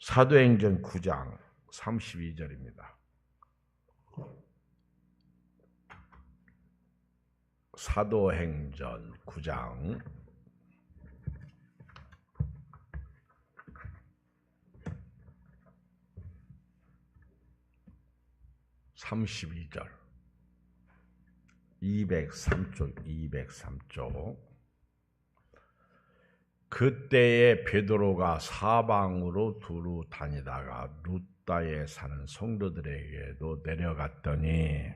사도행전 9장 32절입니다. 사도행전 9장 32절 203쪽 그때에 베드로가 사방으로 두루 다니다가 루다에 사는 성도들에게도 내려갔더니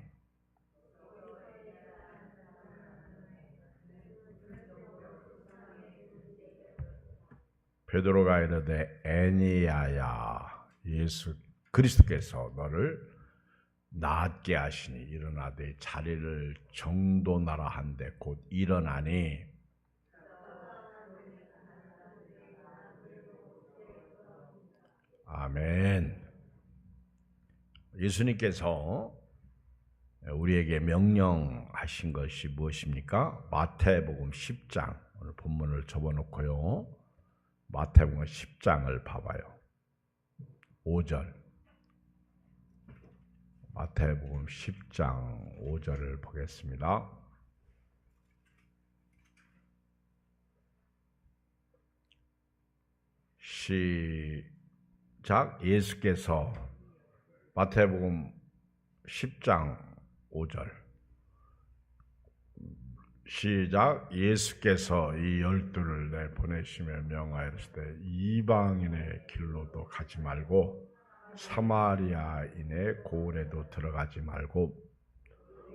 베드로가 이르되 에니야야 예수 그리스도께서 너를 낫게 하시니 일어나되 자리를 정돈하라 한데 곧 일어나니 아멘. 예수님께서 우리에게 명령하신 것이 무엇입니까? 마태복음 10장 오늘 본문을 접어놓고요. 마태복음 10장을 봐봐요. 5절 마태복음 10장 5절을 보겠습니다. 시작. 예수께서 마태복음 10장 5절 시작. 예수께서 이 12를 내보내시며 명하시되 이방인의 길로도 가지 말고 사마리아인의 고을에도 들어가지 말고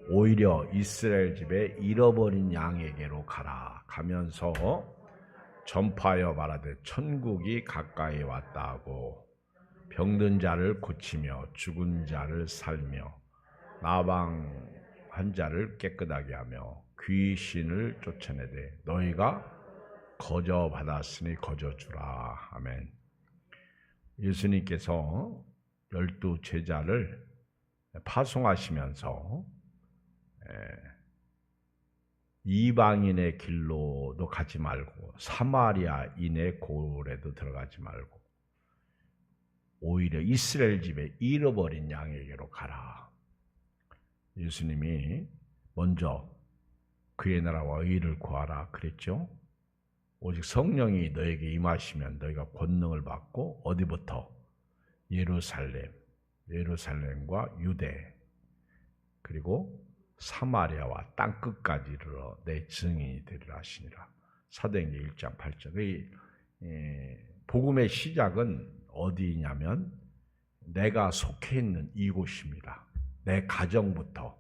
오히려 이스라엘 집에 잃어버린 양에게로 가라. 가면서 전파하여 말하되 천국이 가까이 왔다 하고 병든 자를 고치며 죽은 자를 살며 나방한 자를 깨끗하게 하며 귀신을 쫓아내되 너희가 거저 받았으니 거저 주라. 아멘. 예수님께서 12 제자를 파송하시면서 이방인의 길로도 가지 말고 사마리아인의 고을에도 들어가지 말고 오히려 이스라엘 집에 잃어버린 양에게로 가라. 예수님이 먼저 그의 나라와 의를 구하라 그랬죠. 오직 성령이 너에게 임하시면 너희가 권능을 받고 어디부터? 예루살렘과 유대 그리고 사마리아와 땅끝까지 이르러 내 증인이 되리라 하시니라. 사도행전 1장 8절. 복음의 시작은 어디냐면 내가 속해 있는 이곳입니다. 내 가정부터.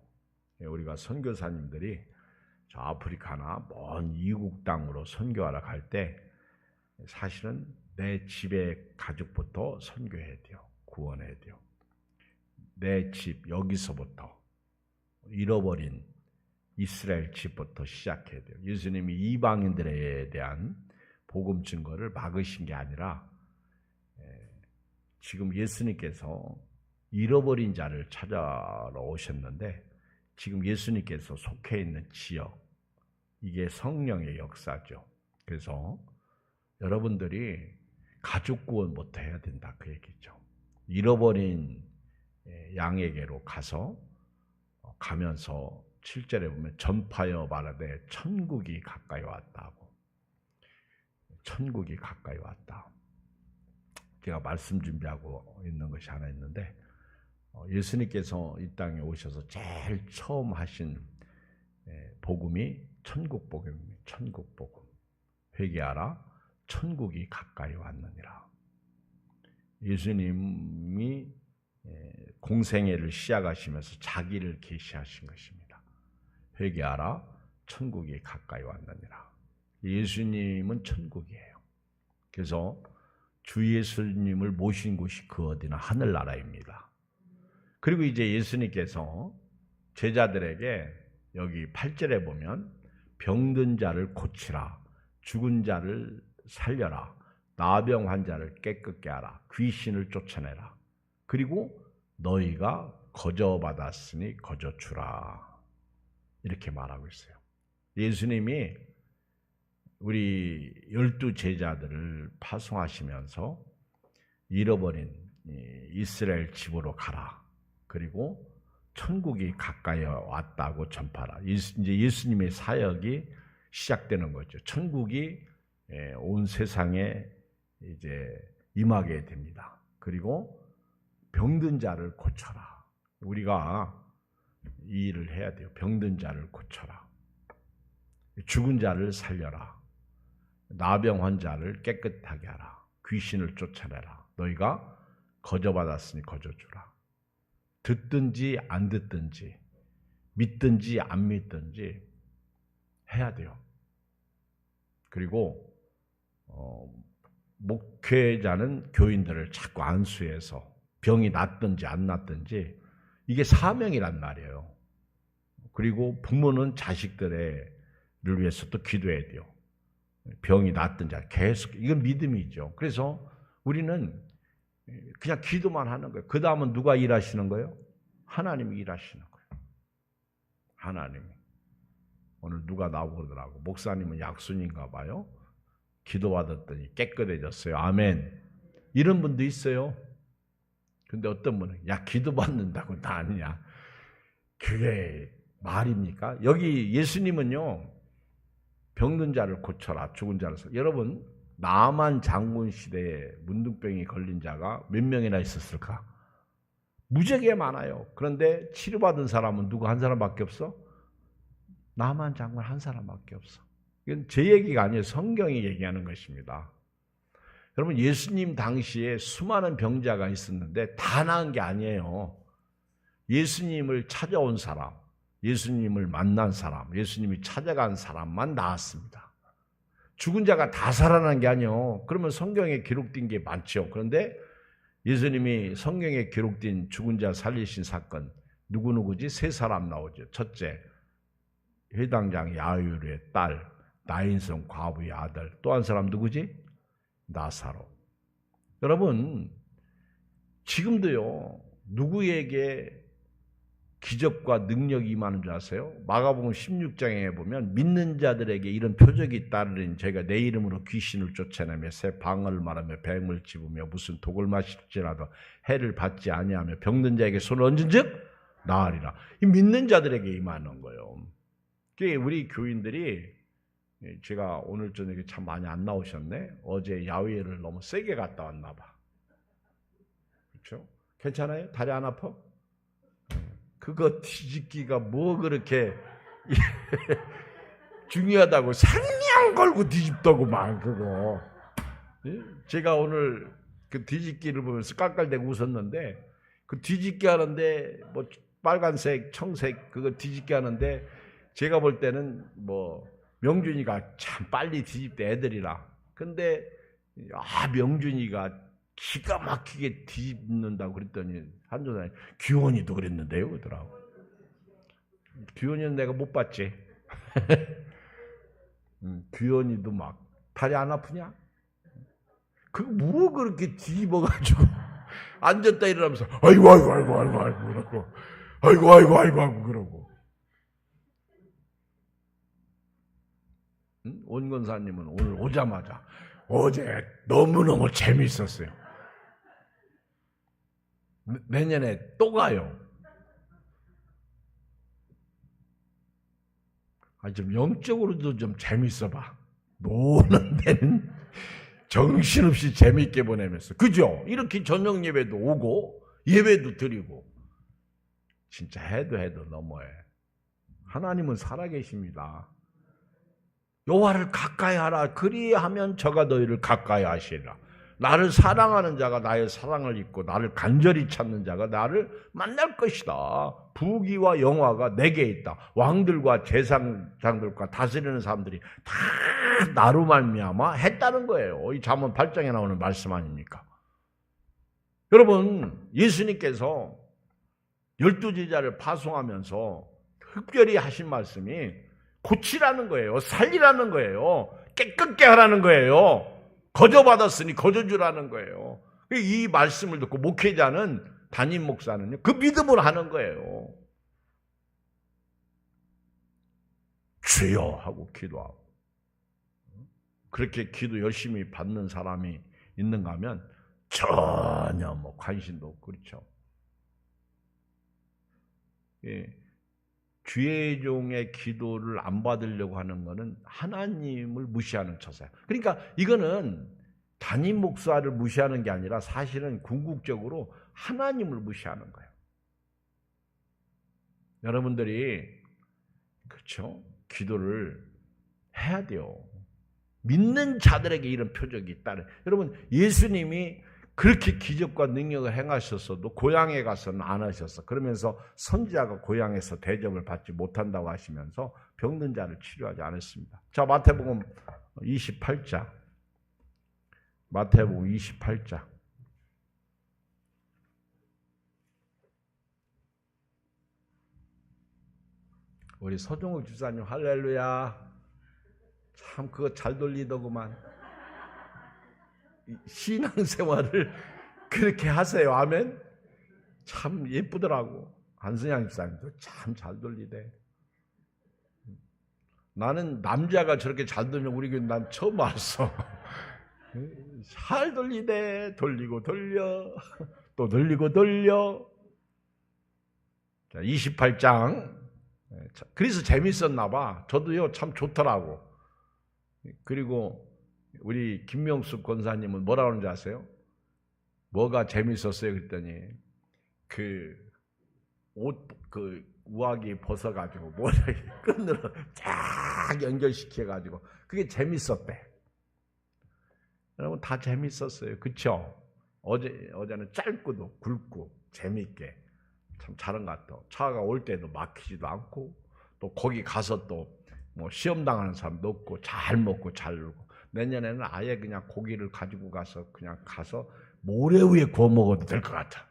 우리가 선교사님들이 저 아프리카나 먼 이국 땅으로 선교하러 갈 때 사실은 내 집의 가족부터 선교해야 돼요. 구원해야 돼요. 내 집 여기서부터 잃어버린 이스라엘 집부터 시작해야 돼요. 예수님이 이방인들에 대한 복음 증거를 막으신 게 아니라 지금 예수님께서 잃어버린 자를 찾아러 오셨는데 지금 예수님께서 속해 있는 지역 이게 성령의 역사죠. 그래서 여러분들이 가족 구원부터 해야 된다 그 얘기죠. 잃어버린 양에게로 가면서 7절에 보면 전파하여 말하되 천국이 가까이 왔다고. 천국이 가까이 왔다. 제가 말씀 준비하고 있는 것이 하나 있는데 예수님께서 이 땅에 오셔서 제일 처음 하신 복음이 천국 복음입니다. 천국 복음. 회개하라. 천국이 가까이 왔느니라. 예수님이 공생애를 시작하시면서 자기를 계시하신 것입니다. 회개하라. 천국이 가까이 왔느니라. 예수님은 천국이에요. 그래서 주 예수님을 모신 곳이 그 어디나 하늘나라입니다. 그리고 이제 예수님께서 제자들에게 여기 8절에 보면 병든 자를 고치라, 죽은 자를 살려라, 나병 환자를 깨끗게 하라, 귀신을 쫓아내라. 그리고 너희가 거저 받았으니 거저 주라. 이렇게 말하고 있어요. 예수님이 우리 12 제자들을 파송하시면서 잃어버린 이스라엘 집으로 가라. 그리고 천국이 가까이 왔다고 전파라. 이제 예수님의 사역이 시작되는 거죠. 천국이 온 세상에 이제 임하게 됩니다. 그리고 병든 자를 고쳐라. 우리가 이 일을 해야 돼요. 병든 자를 고쳐라. 죽은 자를 살려라. 나병 환자를 깨끗하게 하라. 귀신을 쫓아내라. 너희가 거저받았으니 거저주라. 듣든지 안 듣든지 믿든지 안 믿든지 해야 돼요. 그리고 목회자는 교인들을 자꾸 안수해서 병이 낫든지 안 낫든지 이게 사명이란 말이에요. 그리고 부모는 자식들을 위해서 또 기도해야 돼요. 병이 낫든지 계속 이건 믿음이죠. 그래서 우리는 그냥 기도만 하는 거예요. 그 다음은 누가 일하시는 거예요? 하나님이 일하시는 거예요. 하나님이. 오늘 누가 나오고 그러더라고. 목사님은 약순인가 봐요. 기도받았더니 깨끗해졌어요. 아멘. 이런 분도 있어요. 근데 어떤 분은 야 기도받는다고 나 아니냐. 그게 말입니까? 여기 예수님은요. 병든 자를 고쳐라. 죽은 자를 살려라. 여러분 나만 장군 시대에 문둥병이 걸린 자가 몇 명이나 있었을까? 무지하게 많아요. 그런데 치료받은 사람은 누구 한 사람밖에 없어? 나만 장군 한 사람밖에 없어. 이건 제 얘기가 아니에요. 성경이 얘기하는 것입니다. 여러분 예수님 당시에 수많은 병자가 있었는데 다 나은 게 아니에요. 예수님을 찾아온 사람, 예수님을 만난 사람, 예수님이 찾아간 사람만 나았습니다. 죽은 자가 다 살아난 게 아니에요. 그러면 성경에 기록된 게 많죠. 그런데 예수님이 성경에 기록된 죽은 자 살리신 사건 누구누구지? 세 사람 나오죠. 첫째, 회당장 야이로의 딸, 나인성 과부의 아들. 또 한 사람 누구지? 나사로. 여러분 지금도요. 누구에게 기적과 능력이 임하는 줄 아세요? 마가복음 16장에 보면 믿는 자들에게 이런 표적이 있다는 저희가 내 이름으로 귀신을 쫓아내며 새 방언을 말하며 뱀을 집으며 무슨 독을 마실지라도 해를 받지 아니하며 병든 자에게 손을 얹은즉 나으리라. 이 믿는 자들에게 임하는 거예요. 그게 우리 교인들이 제가 오늘 저녁에 참 많이 안 나오셨네. 어제 야외를 너무 세게 갔다 왔나 봐. 그렇죠? 괜찮아요? 다리 안 아파? 그거 뒤집기가 뭐 그렇게 중요하다고 생명 걸고 뒤집다고 막 그거. 제가 오늘 그 뒤집기를 보면서 깔깔대고 웃었는데 그 뒤집기 하는데 뭐 빨간색, 청색 그거 뒤집기 하는데 제가 볼 때는 뭐 명준이가 참 빨리 뒤집대 애들이라. 근데 명준이가 기가 막히게 뒤집는다고 그랬더니 한조사님 규원이도 그랬는데요 그러더라고. 규원이는 내가 못 봤지. 규원이도 막 다리 안 아프냐? 그거 뭐 그렇게 뒤집어가지고 앉았다 일어나면서 아이고 그러고 아이고 그러고. 온건사님은 오늘 오자마자 어제 너무너무 재미있었어요. 내년에 또 가요. 좀 영적으로도 좀 재밌어 봐. 노는 데는 정신없이 재미있게 보내면서. 그죠? 이렇게 저녁 예배도 오고 예배도 드리고 진짜 해도 너무해. 하나님은 살아계십니다. 여호와를 가까이 하라. 그리하면 저가 너희를 가까이 하시리라. 나를 사랑하는 자가 나의 사랑을 잊고 나를 간절히 찾는 자가 나를 만날 것이다. 부귀와 영화가 내게 있다. 왕들과 제사장들과 다스리는 사람들이 다 나로 말미암아 했다는 거예요. 이 잠언 8장에 나오는 말씀 아닙니까? 여러분 예수님께서 12제자를 파송하면서 특별히 하신 말씀이 고치라는 거예요. 살리라는 거예요. 깨끗게 하라는 거예요. 거저받았으니 거저주라는 거예요. 이 말씀을 듣고 목회자는 담임 목사는요. 그 믿음으로 하는 거예요. 주여 하고 기도하고. 그렇게 기도 열심히 받는 사람이 있는가 하면 전혀 뭐 관심도 없고 그렇죠. 예. 주의 종의 기도를 안 받으려고 하는 것은 하나님을 무시하는 처사예요. 그러니까 이거는 담임 목사를 무시하는 게 아니라 사실은 궁극적으로 하나님을 무시하는 거예요. 여러분들이 그렇죠? 기도를 해야 돼요. 믿는 자들에게 이런 표적이 있다는. 여러분 예수님이 그렇게 기적과 능력을 행하셨어도 고향에 가서는 안 하셨어. 그러면서 선지자가 고향에서 대접을 받지 못한다고 하시면서 병든 자를 치료하지 않았습니다. 자, 마태복음 28장. 마태복음 28장. 우리 서종욱 집사님 할렐루야. 참 그거 잘 돌리더구만. 신앙생활을 그렇게 하세요. 아멘. 참 예쁘더라고. 한승양 집사님도 참 잘 돌리대. 나는 남자가 저렇게 잘 돌면 우리 교회 난 처음 알았어. 잘 돌리대. 돌리고 돌려. 또 돌리고 돌려. 자, 28장. 그래서 재밌었나 봐. 저도요 참 좋더라고. 그리고 우리 김명숙 권사님은 뭐라 그러는지 아세요? 뭐가 재밌었어요? 그랬더니 그 우아기 벗어가지고 모래기 끈으로 쫙 연결시켜가지고 그게 재밌었대. 여러분 다 재밌었어요. 그쵸? 어제는 짧고도 굵고 재밌게 참 잘한 것 같아. 차가 올 때도 막히지도 않고 또 거기 가서 또 뭐 시험 당하는 사람도 없고 잘 먹고 잘 놀고. 내년에는 아예 그냥 고기를 가지고 가서 그냥 가서 모래 위에 구워 먹어도 될 것 같아.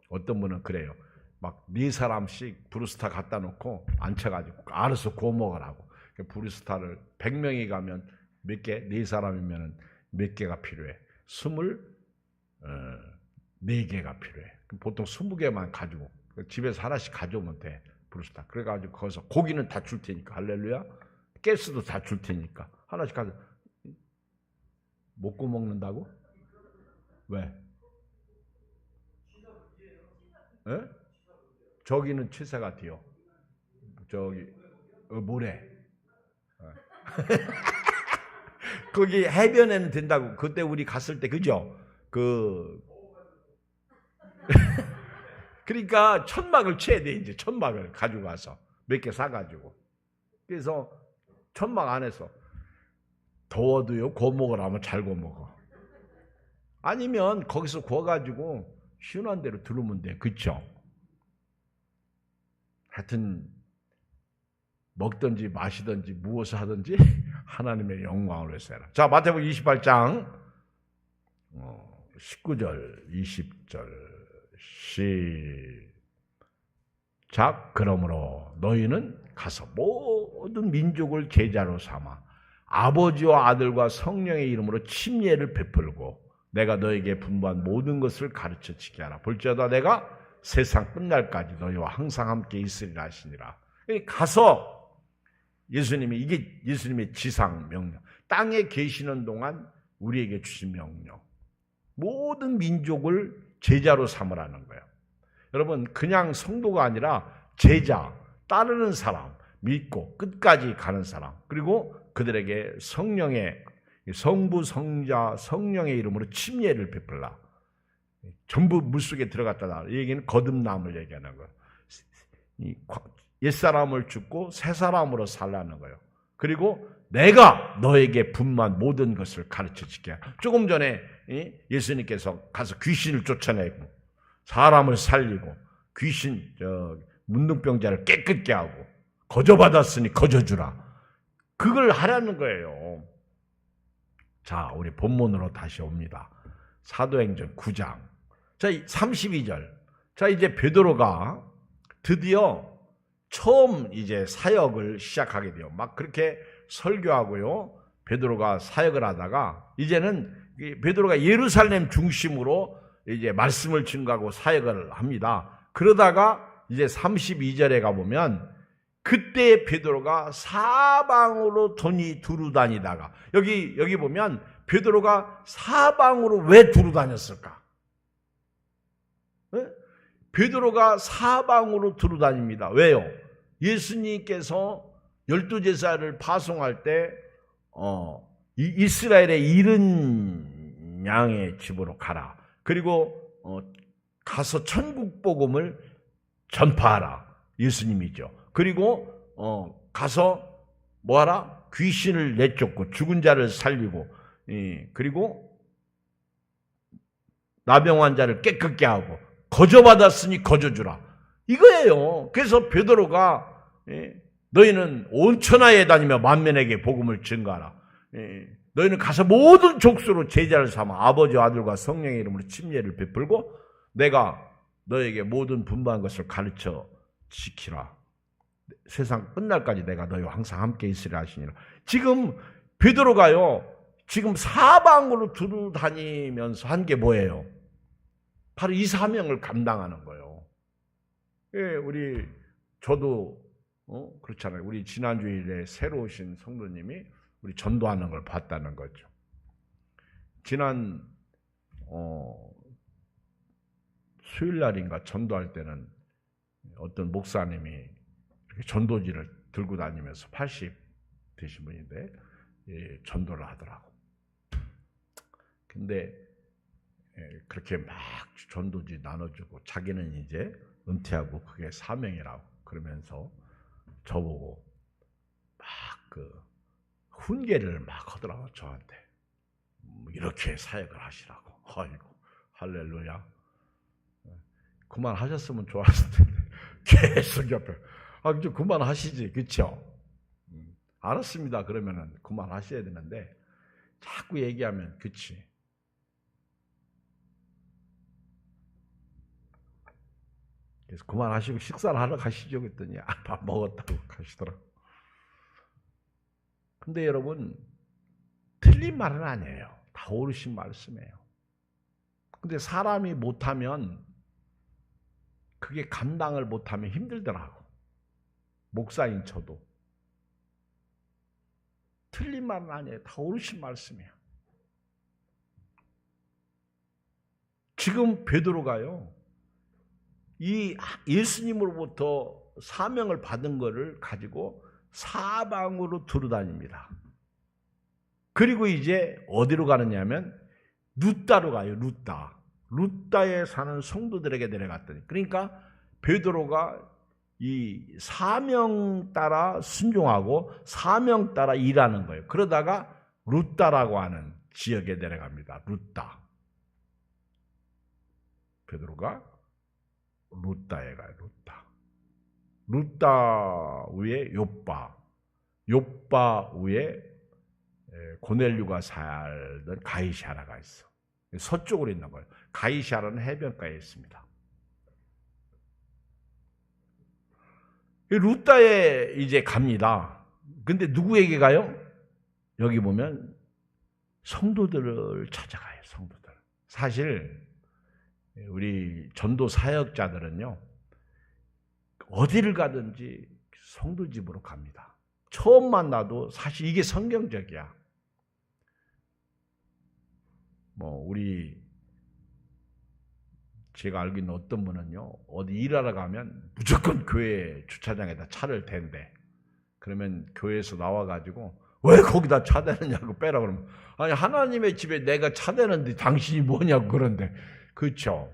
어떤 분은 그래요. 막 4사람씩 브루스타 갖다 놓고 앉혀가지고 알아서 구워 먹으라고. 브루스타를 100명이 가면 몇 개? 4사람이면 몇 개가 필요해? 24개가 필요해. 보통 20개만 가지고 집에서 하나씩 가져오면 돼. 브루스타. 그래가지고 거기서 고기는 다 줄 테니까 할렐루야. 가스도 다 줄 테니까 하나씩 가져. 못 구워 먹는다고? 왜? 에? 저기는 취사가 돼요. 저기 모래. 거기 해변에는 된다고. 그때 우리 갔을 때 그죠? 그러니까 천막을 쳐야 돼. 이제 천막을 가지고 와서 몇 개 사가지고. 그래서 천막 안에서 더워도요 구워 먹으라면 잘 구워 먹어. 아니면 거기서 구워가지고 시원한 대로 들으면 돼. 그쵸? 하여튼 먹든지 마시든지 무엇을 하든지 하나님의 영광을 위해서 해라. 자, 마태복음 28장 19절 20절 시작. 그러므로 너희는 가서 모든 민족을 제자로 삼아 아버지와 아들과 성령의 이름으로 침례를 베풀고 내가 너에게 분부한 모든 것을 가르쳐 지게 하라. 볼지어다 내가 세상 끝날까지 너희와 항상 함께 있으리라 하시니라. 가서 예수님이 이게 예수님의 지상 명령. 땅에 계시는 동안 우리에게 주신 명령. 모든 민족을 제자로 삼으라는 거예요. 여러분 그냥 성도가 아니라 제자, 따르는 사람, 믿고 끝까지 가는 사람, 그리고 그들에게 성령의 성부, 성자, 성령의 이름으로 침례를 베풀라. 전부 물속에 들어갔다. 이 얘기는 거듭남을 얘기하는 거예요. 옛사람을 죽고 새사람으로 살라는 거예요. 그리고 내가 너에게 분만 모든 것을 가르쳐줄게. 조금 전에 예수님께서 가서 귀신을 쫓아내고 사람을 살리고 귀신 문둥병자를 깨끗게 하고 거저받았으니 거저주라. 그걸 하라는 거예요. 자, 우리 본문으로 다시 옵니다. 사도행전 9장. 자, 32절. 자, 이제 베드로가 드디어 처음 이제 사역을 시작하게 돼요. 막 그렇게 설교하고요. 베드로가 사역을 하다가 이제는 베드로가 예루살렘 중심으로 이제 말씀을 증거하고 사역을 합니다. 그러다가 이제 32절에 가보면 그때 베드로가 사방으로 돈이 두루 다니다가 여기 보면 베드로가 사방으로 왜 두루 다녔을까? 네? 베드로가 사방으로 두루 다닙니다. 왜요? 예수님께서 12제자를 파송할 때 이스라엘의 잃은 양의 집으로 가라. 그리고 가서 천국 복음을 전파하라. 예수님이죠. 그리고 가서 뭐하라? 귀신을 내쫓고 죽은 자를 살리고 그리고 나병 환자를 깨끗게 하고 거저받았으니 거저주라. 이거예요. 그래서 베드로가 너희는 온 천하에 다니며 만민에게 복음을 증거하라. 너희는 가서 모든 족수로 제자를 삼아 아버지와 아들과 성령의 이름으로 침례를 베풀고 내가 너에게 모든 분부한 것을 가르쳐 지키라. 세상 끝날까지 내가 너희와 항상 함께 있으리라 하시니라. 지금 베드로가요. 지금 사방으로 두루 다니면서 한 게 뭐예요? 바로 이 사명을 감당하는 거예요. 예, 저도 그렇잖아요. 우리 지난주일에 새로 오신 성도님이 우리 전도하는 걸 봤다는 거죠. 지난 수요일 날인가 전도할 때는 어떤 목사님이 이렇게 전도지를 들고 다니면서 80 되신 분인데 전도를 하더라고. 근데 그렇게 막 전도지 나눠주고 자기는 이제 은퇴하고 그게 사명이라고 그러면서 저보고 막 훈계를 막 하더라고 저한테. 이렇게 사역을 하시라고. 아이고 할렐루야. 그만하셨으면 좋았을 텐데 계속 옆에 이제 그만하시지, 그렇죠? 알았습니다. 그러면은 그만하셔야 되는데 자꾸 얘기하면 그치. 그래서 그만하시고 식사를 하러 가시죠. 그랬더니 밥 먹었다고 가시더라고. 근데 여러분 틀린 말은 아니에요. 다 옳으신 말씀이에요. 근데 사람이 못하면 그게 감당을 못하면 힘들더라고. 목사인 저도. 틀린 말은 아니에요. 다 옳으신 말씀이에요. 지금 베드로가요. 이 예수님으로부터 사명을 받은 것을 가지고 사방으로 두루다닙니다. 그리고 이제 어디로 가느냐면 루다로 가요. 루다에 사는 성도들에게 내려갔더니 그러니까 베드로가 이 사명 따라 순종하고 사명 따라 일하는 거예요. 그러다가 루다라고 하는 지역에 내려갑니다. 루다. 베드로가 루다에 가요. 루다 위에 요빠 위에 고넬류가 살던 가이사라가 있어. 서쪽으로 있는 거예요. 가이사라는 해변가에 있습니다. 루다에 이제 갑니다. 근데 누구에게 가요? 여기 보면 성도들을 찾아가요. 성도들. 사실 우리 전도 사역자들은요. 어디를 가든지 성도 집으로 갑니다. 처음 만나도 사실 이게 성경적이야. 제가 알고 있는 어떤 분은요, 어디 일하러 가면 무조건 교회 주차장에다 차를 댄대. 그러면 교회에서 나와가지고, 왜 거기다 차 대느냐고 빼라 그러면, 아니, 하나님의 집에 내가 차 대는데 당신이 뭐냐고 그런데. 그렇죠?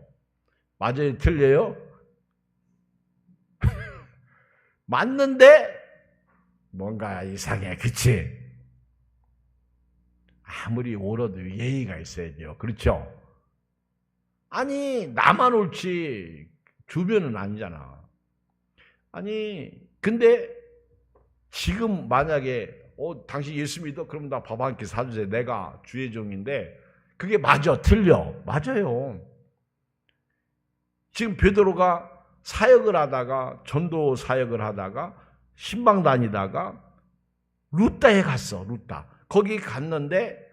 맞아요? 틀려요? 맞는데, 뭔가 이상해. 그치? 아무리 옳아도 예의가 있어야죠. 그렇죠? 아니 나만 옳지 주변은 아니잖아. 아니 근데 지금 만약에 당신 예수 믿어? 그럼 나 밥 한 끼 사주세요. 내가 주의 종인데 그게 맞아? 틀려? 맞아요. 지금 베드로가 사역을 하다가 전도 사역을 하다가 신방 다니다가 루다에 갔어. 루다. 거기 갔는데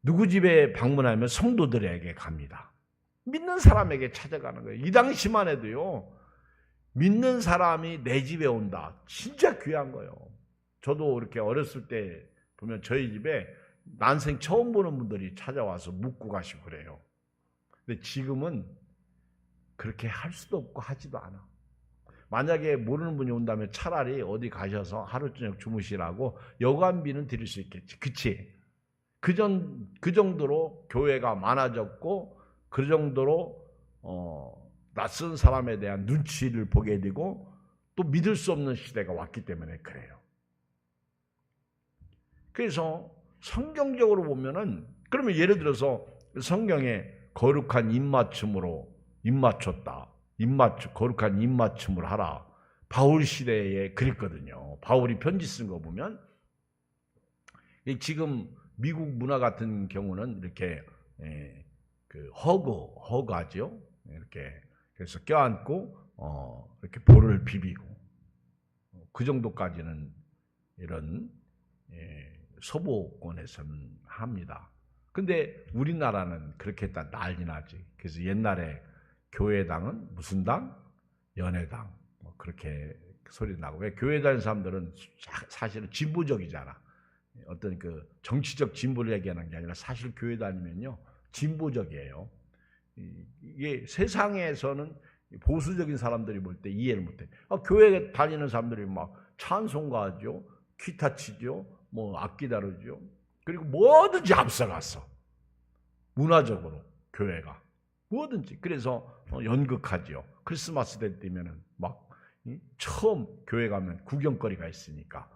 누구 집에 방문하면 성도들에게 갑니다. 믿는 사람에게 찾아가는 거예요. 이 당시만 해도요. 믿는 사람이 내 집에 온다. 진짜 귀한 거예요. 저도 이렇게 어렸을 때 보면 저희 집에 난생 처음 보는 분들이 찾아와서 묻고 가시고 그래요. 근데 지금은 그렇게 할 수도 없고 하지도 않아. 만약에 모르는 분이 온다면 차라리 어디 가셔서 하루 저녁 주무시라고 여관비는 드릴 수 있겠지. 그치? 그 정도로 교회가 많아졌고, 그 정도로 낯선 사람에 대한 눈치를 보게 되고, 또 믿을 수 없는 시대가 왔기 때문에 그래요. 그래서 성경적으로 보면은, 그러면 예를 들어서 성경에 거룩한 입맞춤으로 입맞췄다. 거룩한 입맞춤을 하라. 바울 시대에 그랬거든요. 바울이 편지 쓴 거 보면, 지금 미국 문화 같은 경우는 이렇게 그 허그하죠. 이렇게 그래서 껴안고 이렇게 볼을 비비고, 그 정도까지는 이런 서구권에서는 합니다. 근데 우리나라는 그렇게 했다 난리 나지. 그래서 옛날에 교회당은 무슨 당? 연애당. 뭐 그렇게 소리 나고. 왜 교회 다니는 사람들은 사실은 진보적이잖아. 어떤 그 정치적 진보를 얘기하는 게 아니라 사실 교회 다니면요 진보적이에요. 이게 세상에서는 보수적인 사람들이 볼 때 이해를 못해. 교회 다니는 사람들이 막 찬송가죠, 기타 치죠, 뭐 악기 다루죠. 그리고 뭐든지 앞서갔어. 문화적으로 교회가 뭐든지. 그래서 연극하죠. 크리스마스 때 되면은 막 처음 교회 가면 구경거리가 있으니까.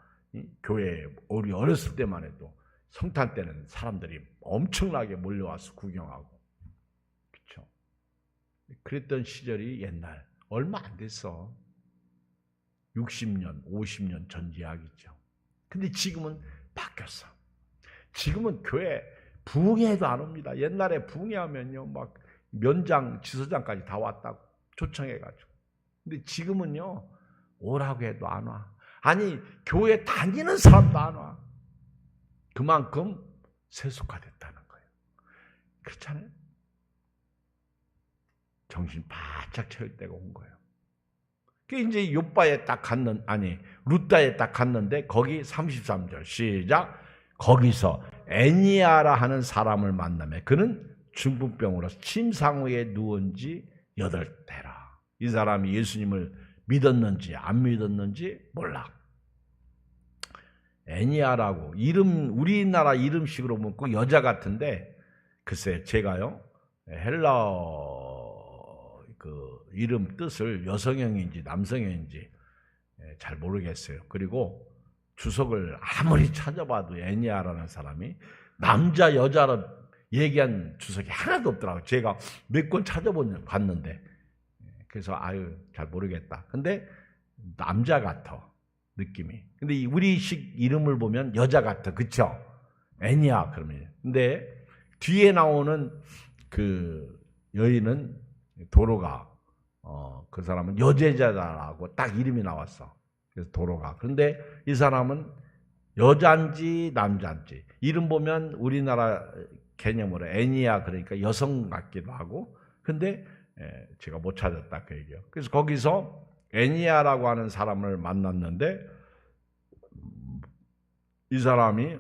교회에 우리 어렸을 때만 해도 성탄 때는 사람들이 엄청나게 몰려와서 구경하고, 그렇죠? 그랬던 시절이 옛날 얼마 안 됐어. 60년, 50년 전 이야기죠. 근데 지금은 바뀌었어. 지금은 교회 부흥회도 안 옵니다. 옛날에 부흥회하면요 막 면장, 지서장까지 다 왔다고 초청해가지고. 근데 지금은요 오라고 해도 안 와. 아니 교회 다니는 사람도 안 와. 그만큼 세속화됐다는 거예요. 그렇잖아요. 정신 바짝 차릴 때가 온 거예요. 그게 이제 욥바에 딱 룻다에 딱 갔는데 거기 33절 시작. 거기서 애니아라 하는 사람을 만나매 그는 중풍병으로 침상위에 누운 지 8대라. 이 사람이 예수님을 믿었는지 안 믿었는지 몰라. 애니아라고 이름, 우리나라 이름식으로 보면 꼭 여자 같은데, 글쎄 제가요 헬라어 그 이름 뜻을 여성형인지 남성형인지 잘 모르겠어요. 그리고 주석을 아무리 찾아봐도 애니아라는 사람이 남자 여자로 얘기한 주석이 하나도 없더라고요. 제가 몇 권 찾아봤는데. 그래서 잘 모르겠다. 근데 남자 같아 느낌이. 근데 우리식 이름을 보면 여자 같아, 그쵸? 애니아 그러면. 근데 뒤에 나오는 그 여인은 도로가 그 사람은 여제자라고 딱 이름이 나왔어. 그래서 도로가. 그런데 이 사람은 여잔지 남잔지 이름 보면 우리나라 개념으로 애니아 그러니까 여성 같기도 하고. 근데 제가 못 찾았다 그 얘기예요. 그래서 거기서 애니아라고 하는 사람을 만났는데 이 사람이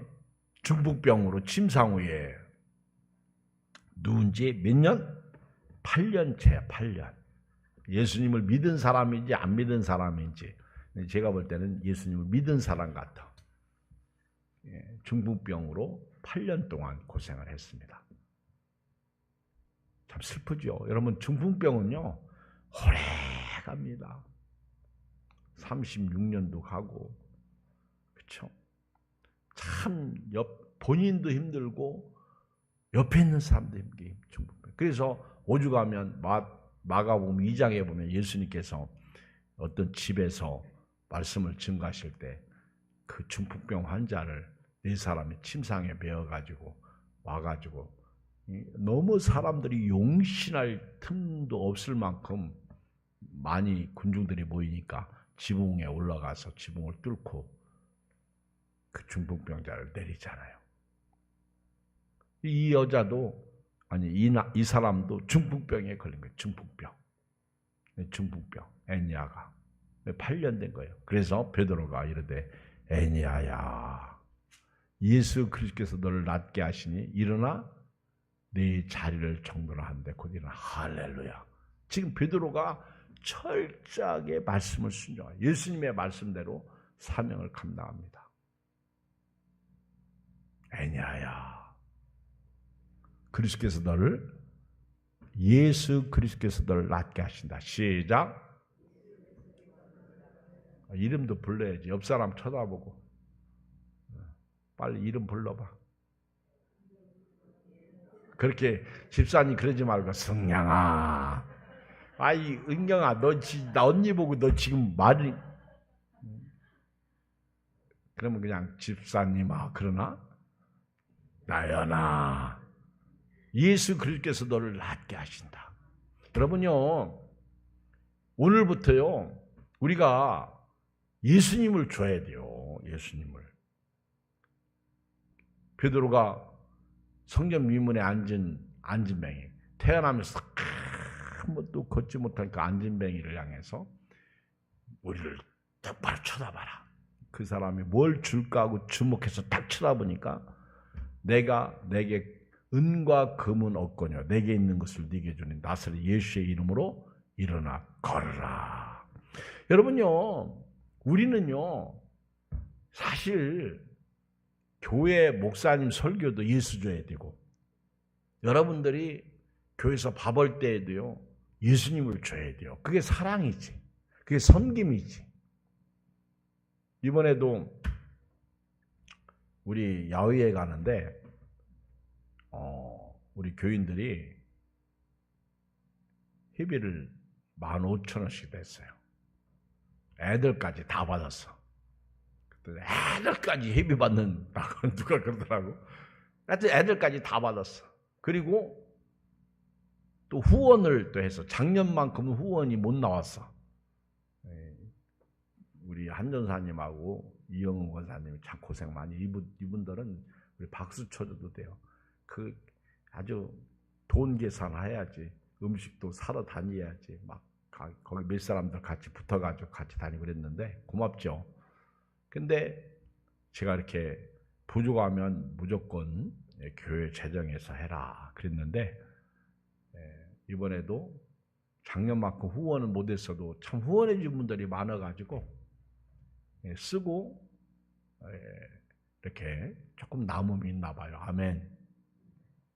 중풍병으로 침상 위에 누운 지 몇 년? 8년째야, 8년. 예수님을 믿은 사람인지 안 믿은 사람인지 제가 볼 때는 예수님을 믿은 사람 같아. 중풍병으로 8년 동안 고생을 했습니다. 참 슬프죠. 여러분 중풍병은요 오래 갑니다. 36년도 가고, 그렇죠? 참 본인도 힘들고 옆에 있는 사람도 힘들게 중풍병. 그래서 오죽하면 마가복음 2장에 보면 예수님께서 어떤 집에서 말씀을 증거하실 때 그 중풍병 환자를 4사람이 침상에 베어가지고 와가지고 너무 사람들이 용신할 틈도 없을 만큼 많이 군중들이 모이니까 지붕에 올라가서 지붕을 뚫고 그 중풍병자를 내리잖아요. 이 여자도 이 사람도 중풍병에 걸린 거예요. 중풍병, 애니아가 8년 된 거예요. 그래서 베드로가 이르되 애니아야 예수 그리스도께서 너를 낫게 하시니 일어나 네 자리를 정돈하라 한데 곧 일어나. 할렐루야. 지금 베드로가 철저하게 말씀을 순종하여 예수님의 말씀대로 사명을 감당합니다. 애냐야, 그리스도께서 너를 예수 그리스도께서 너를 낫게 하신다. 시작. 이름도 불러야지. 옆 사람 쳐다보고 빨리 이름 불러봐. 그렇게 집사님 그러지 말고 승냥아, 아이 은경아, 나 언니 보고 너 지금 말이 그러면 그냥 집사님아. 그러나 나연아, 예수 그리스도께서 너를 낫게 하신다. 여러분요, 오늘부터요 우리가 예수님을 줘야 돼요. 예수님을. 베드로가 성전 미문에 앉은 안진뱅이, 태어나면서 한 번도 걷지 못한 그 안진뱅이를 향해서 우리를 똑바로 쳐다봐라. 그 사람이 뭘 줄까 하고 주목해서 딱 쳐다보니까 내가 내게 은과 금은 없거니와 내게 있는 것을 네게 주니 나사렛 예수의 이름으로 일어나 걸으라. 여러분요, 우리는요 사실 교회 목사님 설교도 예수 줘야 되고, 여러분들이 교회에서 밥 올 때에도요 예수님을 줘야 돼요. 그게 사랑이지, 그게 섬김이지. 이번에도 우리 야외에 가는데 우리 교인들이 회비를 15,000원씩 냈어요. 애들까지 다 받았어. 애들까지 회비 받는다고 누가 그러더라고. 하여튼 애들까지 다 받았어. 그리고 또 후원을 또 해서 작년만큼은 후원이 못 나왔어. 우리 한전사님하고 이영은 권사님이 참 고생 많이. 이분들은 우리 박수 쳐줘도 돼요. 그 아주 돈 계산해야지. 음식도 사러 다녀야지. 막 거기 몇 사람들 같이 붙어가지고 같이 다니고 그랬는데 고맙죠. 근데 제가 이렇게 부족하면 무조건 교회 재정에서 해라 그랬는데, 이번에도 작년만큼 후원은 못했어도 참 후원해 준 분들이 많아가지고 쓰고 이렇게 조금 남음이 있나 봐요. 아멘.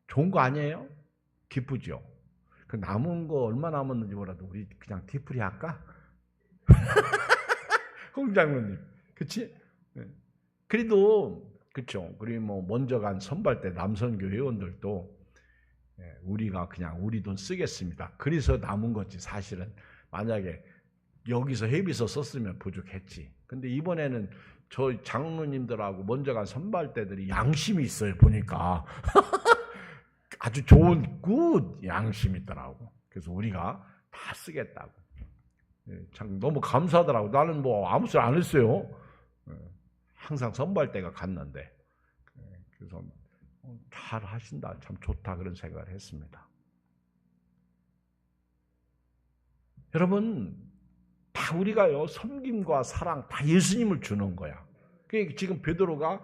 좋은 거 아니에요? 기쁘죠? 그 남은 거 얼마 남았는지 몰라도 우리 그냥 뒤풀이 할까? 홍 장로님, 그치? 그래도 그렇죠. 그리고 뭐 먼저 간 선발대 남선교 회원들도 우리가 그냥 우리 돈 쓰겠습니다. 그래서 남은 거지. 사실은 만약에 여기서 회비서 썼으면 부족했지. 근데 이번에는 저 장로님들하고 먼저 간 선발대들이 양심이 있어요. 보니까 아주 좋은 굿 양심이 있더라고. 그래서 우리가 다 쓰겠다고. 참 너무 감사하더라고. 나는 뭐 아무 소리 안 했어요. 항상 선발대가 갔는데. 그래서 잘 하신다, 참 좋다, 그런 생각을 했습니다. 여러분, 다 우리가요 섬김과 사랑 다 예수님을 주는 거야. 그러니까 지금 베드로가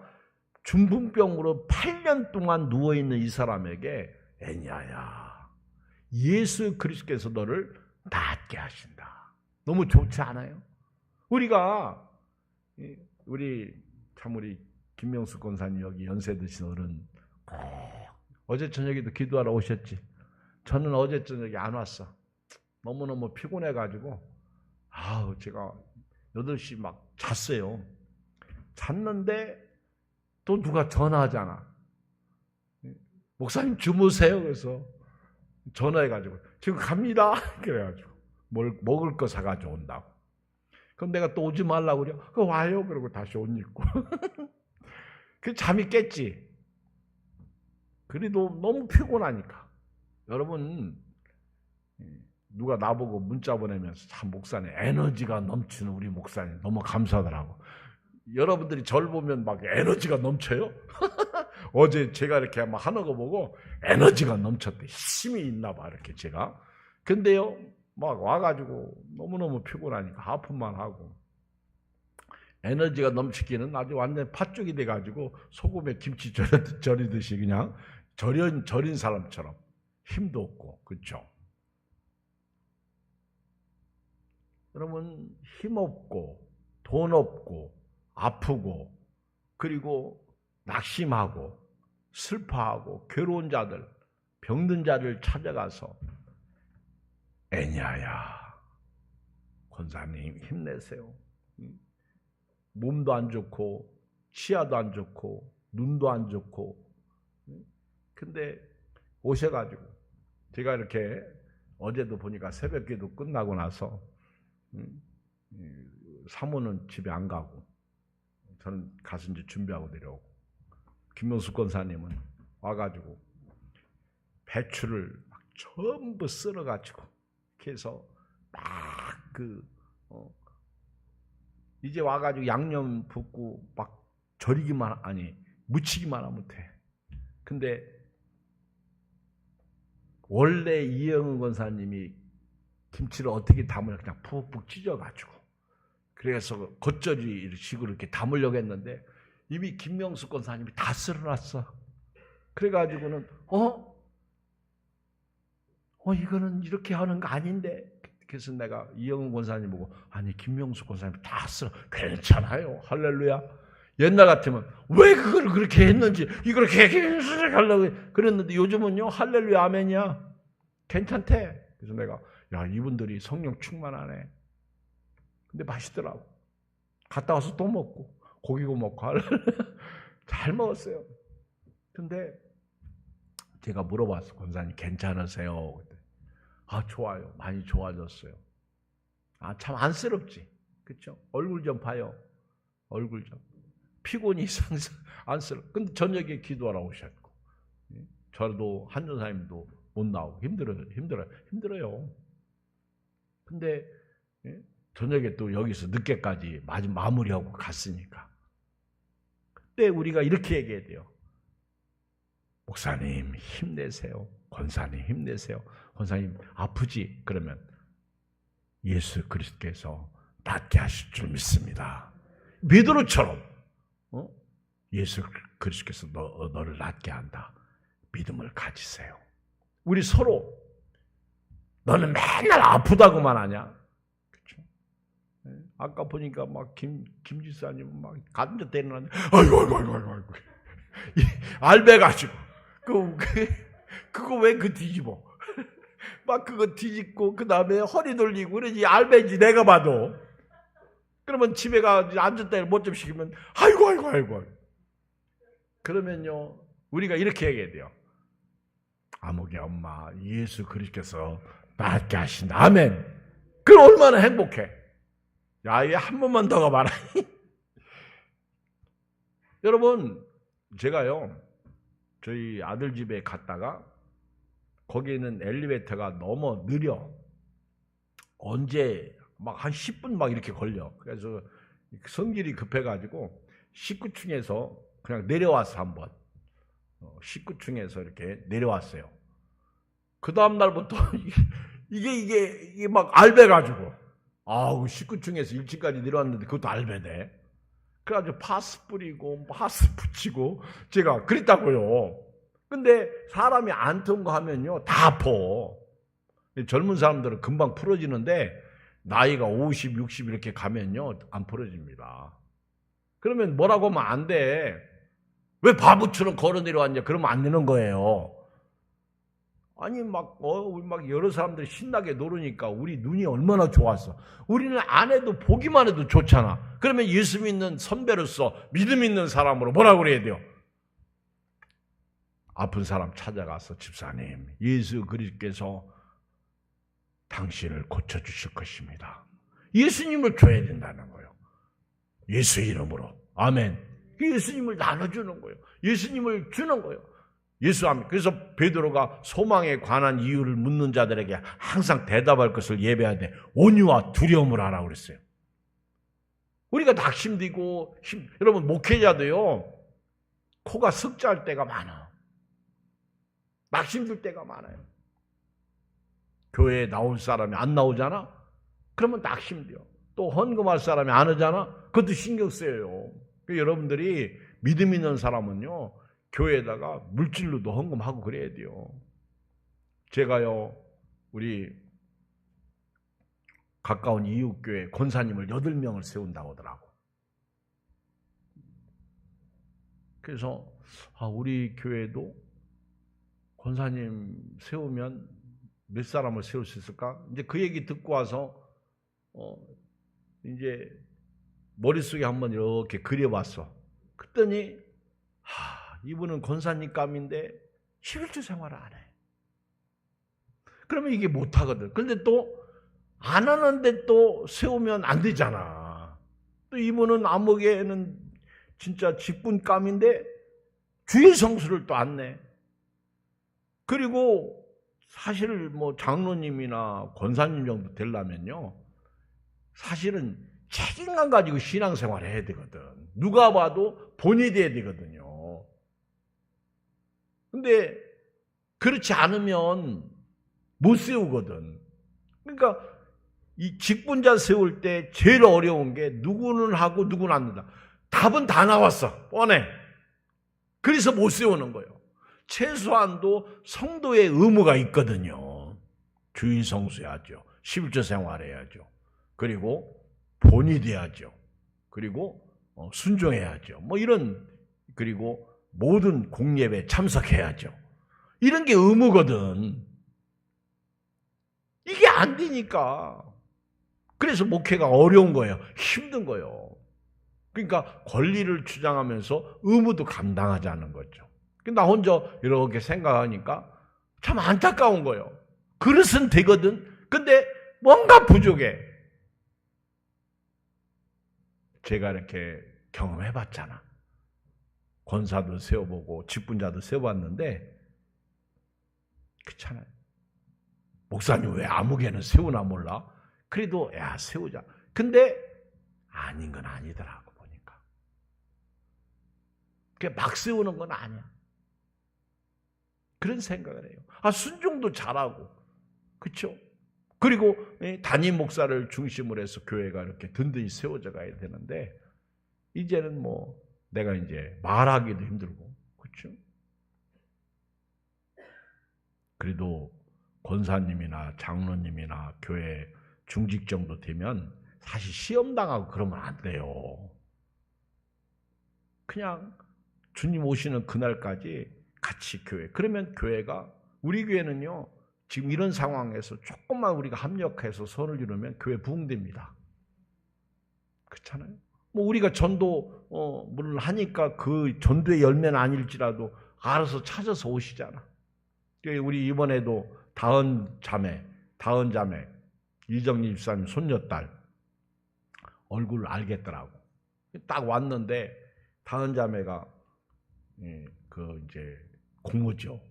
중풍병으로 8년 동안 누워있는 이 사람에게 애냐야, 예수 그리스도께서 너를 낫게 하신다. 너무 좋지 않아요? 우리가 우리 김명수 권사님 여기 연세 드신 어른 어제 저녁에도 기도하러 오셨지. 저는 어제 저녁에 안 왔어. 너무너무 피곤해가지고 제가 8시 막 잤어요. 잤는데 또 누가 전화하잖아. 목사님 주무세요. 그래서 전화해가지고 지금 갑니다. 그래가지고 뭘 먹을 거 사가지고 온다고. 그럼 내가 또 오지 말라고 그래. 와요. 그러고 다시 옷 입고. 그 잠이 깼지. 그래도 너무 피곤하니까. 여러분, 누가 나보고 문자 보내면서 참 목사님 에너지가 넘치는 우리 목사님 너무 감사하더라고. 여러분들이 저를 보면 막 에너지가 넘쳐요? 어제 제가 이렇게 막 하는 거 보고 에너지가 넘쳤대. 힘이 있나 봐, 이렇게 제가. 근데요, 막 와가지고 너무너무 피곤하니까 하품만 하고. 에너지가 넘치기는 아주 완전 팥죽이 돼가지고 소금에 김치 절이듯이 그냥 절인 사람처럼 힘도 없고, 그렇죠? 여러분, 힘 없고 돈 없고 아프고 그리고 낙심하고 슬퍼하고 괴로운 자들, 병든 자를 찾아가서 애냐야 권사님 힘내세요. 몸도 안 좋고 치아도 안 좋고 눈도 안 좋고, 근데 오셔가지고 제가 이렇게 어제도 보니까 새벽기도 끝나고 나서 사모는 집에 안 가고 저는 가서 이제 준비하고 내려오고, 김명수 권사님은 와가지고 배추를 막 전부 썰어가지고 이렇게 해서 막 이제 와가지고 양념 붓고 막 절이기만, 아니 무치기만 하면 돼. 근데 원래 이영은 권사님이 김치를 어떻게 담으려 그냥 푹푹 찢어가지고 그래서 겉절이 식으로 이렇게 담으려고 했는데 이미 김명수 권사님이 다 썰어놨어. 그래가지고는 이거는 이렇게 하는 거 아닌데. 그래서 내가 이영은 권사님 보고, 아니 김명수 권사님 다 썰어. 괜찮아요. 할렐루야. 옛날 같으면 왜 그걸 그렇게 했는지 이걸 이렇게 하려고 그랬는데 요즘은요 할렐루야 아멘이야. 괜찮대. 그래서 내가 야 이분들이 성령 충만하네. 근데 맛있더라고. 갔다 와서 또 먹고 고기고 먹고 잘 먹었어요. 근데 제가 물어봤어. 권사님 괜찮으세요? 아 좋아요. 많이 좋아졌어요. 아 참 안쓰럽지. 그렇죠? 얼굴 좀 봐요. 얼굴 좀. 피곤이 안쓰러워. 근데 저녁에 기도하러 오셨고, 저도 한전사님도 못 나오고 힘들어요. 근데 저녁에 또 여기서 늦게까지 마무리하고 갔으니까 그때 우리가 이렇게 얘기해야 돼요. 목사님 힘내세요. 권사님 힘내세요. 권사님 아프지? 그러면 예수 그리스도께서 낫게 하실 줄 믿습니다. 베드로처럼 예수 그리스도께서 너를 낫게 한다. 믿음을 가지세요. 우리 서로 너는 맨날 아프다고만 하냐? 그렇죠? 아까 보니까 막 김지사님 막 감자 때리는 아이고 알배 가지고 그거 왜 뒤집어? 막 그거 뒤집고 그 다음에 허리 돌리고 그러지. 알배지 내가 봐도. 그러면 집에 가 앉았다 못 좀 시키면 아이고. 그러면요 우리가 이렇게 얘기해야 돼요. 아무개 엄마 예수 그리스도께서 낫게 하신다. 아멘. 그럼 얼마나 행복해. 야 이게 한 번만 더 가봐라. 여러분 제가요 저희 아들 집에 갔다가 거기에는 엘리베이터가 너무 느려. 언제 막 한 10분 막 이렇게 걸려. 그래서 성질이 급해가지고 19층에서 그냥 내려와서 한번 19층에서 이렇게 내려왔어요. 그 다음 날부터 이게 막 알배가지고 19층에서 1층까지 내려왔는데 그것도 알배네. 그래가지고 파스 뿌리고 파스 붙이고 제가 그랬다고요. 근데 사람이 안 통과하면요 다 아파. 젊은 사람들은 금방 풀어지는데 나이가 50, 60 이렇게 가면요 안 풀어집니다. 그러면 뭐라고 하면 안 돼. 왜 바보처럼 걸어 내려왔냐? 그러면 안 되는 거예요. 아니 우리 막 여러 사람들이 신나게 노르니까 우리 눈이 얼마나 좋았어. 우리는 안 해도 보기만 해도 좋잖아. 그러면 예수 믿는 선배로서 믿음 있는 사람으로 뭐라고 그래야 돼요? 아픈 사람 찾아가서 집사님 예수 그리스도께서 당신을 고쳐주실 것입니다. 예수님을 줘야 된다는 거예요. 예수 이름으로. 아멘. 예수님을 나눠주는 거예요. 예수님을 주는 거예요. 예수함. 그래서 베드로가 소망에 관한 이유를 묻는 자들에게 항상 대답할 것을 예배해야 돼. 온유와 두려움을 하라고 그랬어요. 우리가 낙심되고 여러분 목회자도요. 코가 석자할 때가 많아. 낙심들 때가 많아요. 교회에 나올 사람이 안 나오잖아? 그러면 낙심돼요. 또 헌금할 사람이 안 하잖아? 그것도 신경 쓰여요. 여러분들이 믿음 있는 사람은요, 교회에다가 물질로도 헌금하고 그래야 돼요. 제가요, 우리 가까운 이웃교회 권사님을 8명을 세운다고 하더라고. 그래서 우리 교회도 권사님 세우면 몇 사람을 세울 수 있을까? 이제 그 얘기 듣고 와서 이제 머릿속에 한번 이렇게 그려봤어. 그랬더니 이분은 권사님 감인데 11조 생활을 안 해. 그러면 이게 못하거든. 근데 또 안 하는데 또 세우면 안 되잖아. 또 이분은 암흑에는 진짜 직분감인데 주일 성수를 또 안 내. 그리고 사실 뭐 장로님이나 권사님 정도 되려면요, 사실은 책임감 가지고 신앙생활을 해야 되거든. 누가 봐도 본이 돼야 되거든요. 근데 그렇지 않으면 못 세우거든. 그러니까 이 직분자 세울 때 제일 어려운 게 누구는 하고 누구는 안 된다. 답은 다 나왔어. 뻔해. 그래서 못 세우는 거예요. 최소한도 성도의 의무가 있거든요. 주일 성수해야죠. 11조 생활해야죠. 그리고 본이 돼야죠. 그리고 순종해야죠. 뭐 이런, 그리고 모든 공예배에 참석해야죠. 이런 게 의무거든. 이게 안 되니까. 그래서 목회가 어려운 거예요. 힘든 거예요. 그러니까 권리를 주장하면서 의무도 감당하지 않는 거죠. 나 혼자 이렇게 생각하니까 참 안타까운 거예요. 그릇은 되거든. 근데 뭔가 부족해. 제가 이렇게 경험해봤잖아. 권사도 세워보고 직분자도 세워봤는데 그렇잖아요. 목사님 왜 아무개는 세우나 몰라? 그래도 세우자. 근데 아닌 건 아니더라고 보니까. 막 세우는 건 아니야. 그런 생각을 해요. 순종도 잘하고, 그렇죠? 그리고 담임 목사를 중심으로 해서 교회가 이렇게 든든히 세워져 가야 되는데 이제는 뭐 내가 이제 말하기도 힘들고, 그렇죠? 그래도 권사님이나 장로님이나 교회 중직 정도 되면 사실 시험 당하고 그러면 안 돼요. 그냥 주님 오시는 그날까지 같이 교회. 그러면 교회가, 우리 교회는요, 지금 이런 상황에서 조금만 우리가 합력해서 손을 이루면 교회 부흥됩니다. 그렇잖아요? 뭐 우리가 전도 물론 하니까 그 전도의 열매는 아닐지라도 알아서 찾아서 오시잖아. 우리 이번에도 다은 자매 이정리 집사님 손녀딸 얼굴을 알겠더라고. 딱 왔는데 다은 자매가 이제 고모죠.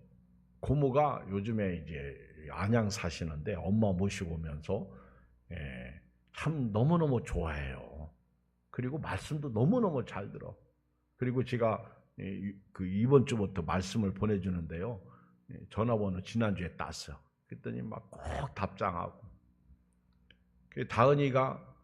고모가 요즘에 이제 안양 사시는데 엄마 모시고 오면서 참 너무너무 좋아해요. 그리고 말씀도 너무너무 잘 들어. 그리고 제가 그 이번 주부터 말씀을 보내주는데요. 전화번호 지난주에 땄어. 그랬더니 막 꼭 답장하고. 다은이가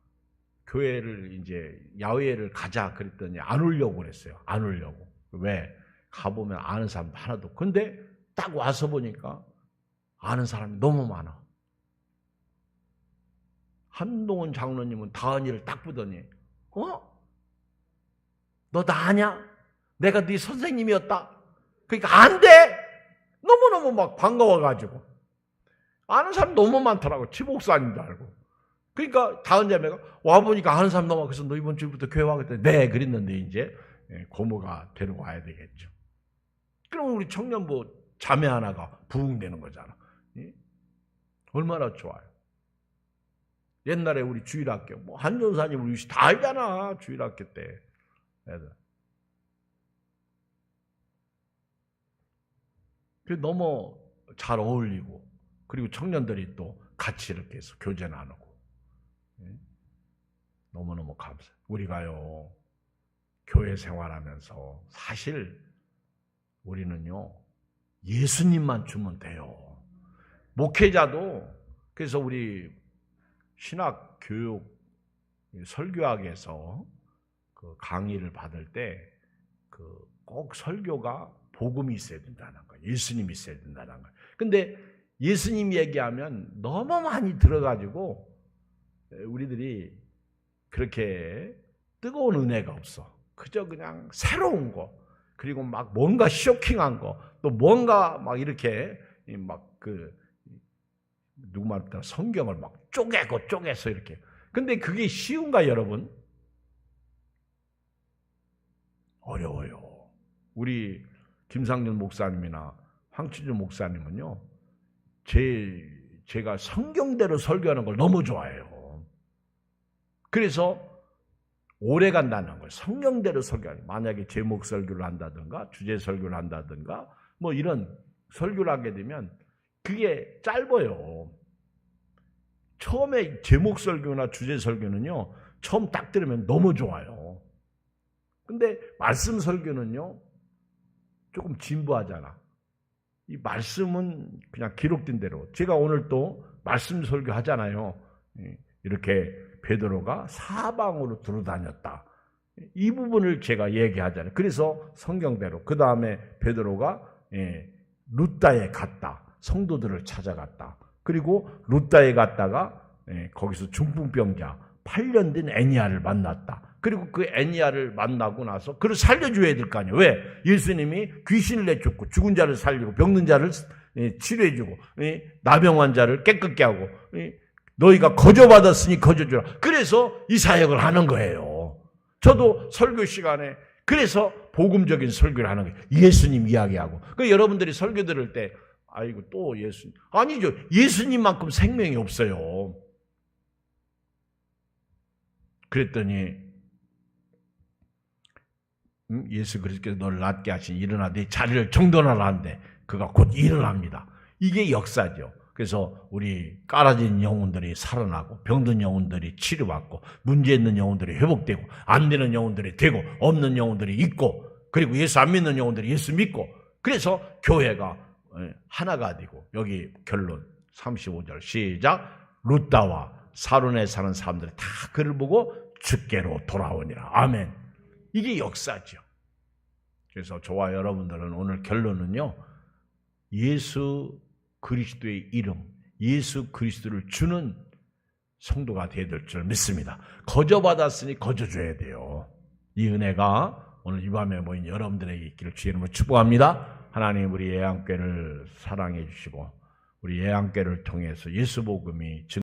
교회를 이제 야외를 가자 그랬더니 안 오려고 그랬어요. 안 오려고. 왜? 가보면 아는 사람 하나도. 근데 딱 와서 보니까 아는 사람이 너무 많아. 한동훈 장로님은 다은이를 딱 보더니 너 나 아냐? 내가 네 선생님이었다. 그러니까 안 돼. 너무너무 막 반가워가지고. 아는 사람 너무 많더라고. 지목사님 줄 알고. 그러니까 다은 자매가 와보니까 아는 사람 너무 많고 그래서 너 이번 주부터 교회 와겠다. 네, 그랬는데 이제 고모가 데리고 와야 되겠죠. 그럼 우리 청년부 자매 하나가 부흥되는 거잖아. 얼마나 좋아요. 옛날에 우리 주일학교, 뭐 한전사님 우리 다 알잖아. 주일학교 때. 애들. 너무 잘 어울리고, 그리고 청년들이 또 같이 이렇게 해서 교제 나누고. 너무너무 감사해요. 우리가요, 교회 생활하면서 사실 우리는요, 예수님만 주면 돼요. 목회자도, 그래서 우리 신학 교육 설교학에서 그 강의를 받을 때 꼭 설교가 복음이 있어야 된다는 거예요. 예수님이 있어야 된다는 거예요. 근데 예수님 얘기하면 너무 많이 들어가지고 우리들이 그렇게 뜨거운 은혜가 없어. 그저 그냥 새로운 거, 그리고 막 뭔가 쇼킹한 거, 또 뭔가 막 이렇게 누구 말따라 성경을 막 쪼개서 이렇게. 근데 그게 쉬운가 여러분? 어려워요. 우리 김상준 목사님이나 황치준 목사님은요, 제가 성경대로 설교하는 걸 너무 좋아해요. 그래서 오래 간다는 거예요. 성경대로 설교하는. 만약에 제목 설교를 한다든가 주제 설교를 한다든가 뭐 이런 설교를 하게 되면 그게 짧아요. 처음에 제목 설교나 주제 설교는요, 처음 딱 들으면 너무 좋아요. 근데 말씀 설교는요, 조금 진부하잖아. 이 말씀은 그냥 기록된 대로. 제가 오늘 또 말씀 설교 하잖아요. 이렇게 베드로가 사방으로 두루다녔다. 이 부분을 제가 얘기하잖아요. 그래서 성경대로. 그 다음에 베드로가 루다에 갔다. 성도들을 찾아갔다. 그리고 루다에 갔다가 거기서 중풍병자 8년 된 애니아를 만났다. 그리고 그 애니아를 만나고 나서 그를 살려줘야 될 거 아니에요. 왜? 예수님이 귀신을 내쫓고 죽은 자를 살리고 병든 자를 치료해주고 나병 환자를 깨끗게 하고 너희가 거저받았으니 거저주라. 그래서 이 사역을 하는 거예요. 저도 설교 시간에 그래서 복음적인 설교를 하는 거예요. 예수님 이야기하고. 그 여러분들이 설교 들을 때 아이고 또 예수님. 아니죠. 예수님만큼 생명이 없어요. 그랬더니 예수 그리스도께서 너를 낫게 하시니 일어나 네 자리를 정돈하라 한데 그가 곧 일어납니다. 이게 역사죠. 그래서 우리 깔아진 영혼들이 살아나고 병든 영혼들이 치료받고 문제 있는 영혼들이 회복되고 안 되는 영혼들이 되고 없는 영혼들이 있고 그리고 예수 안 믿는 영혼들이 예수 믿고 그래서 교회가 하나가 되고 여기 결론 35절 시작 루다와 사론에 사는 사람들이 다 그를 보고 주께로 돌아오니라. 아멘. 이게 역사죠. 그래서 저와 여러분들은 오늘 결론은요. 예수 그리스도의 이름, 예수 그리스도를 주는 성도가 되어야 될 줄 믿습니다. 거저받았으니 거저줘야 돼요. 이 은혜가 오늘 이 밤에 모인 여러분들에게 있기를 주의 이름으로 축복합니다. 하나님 우리 예양교회를 사랑해 주시고 우리 예양교회를 통해서 예수 복음이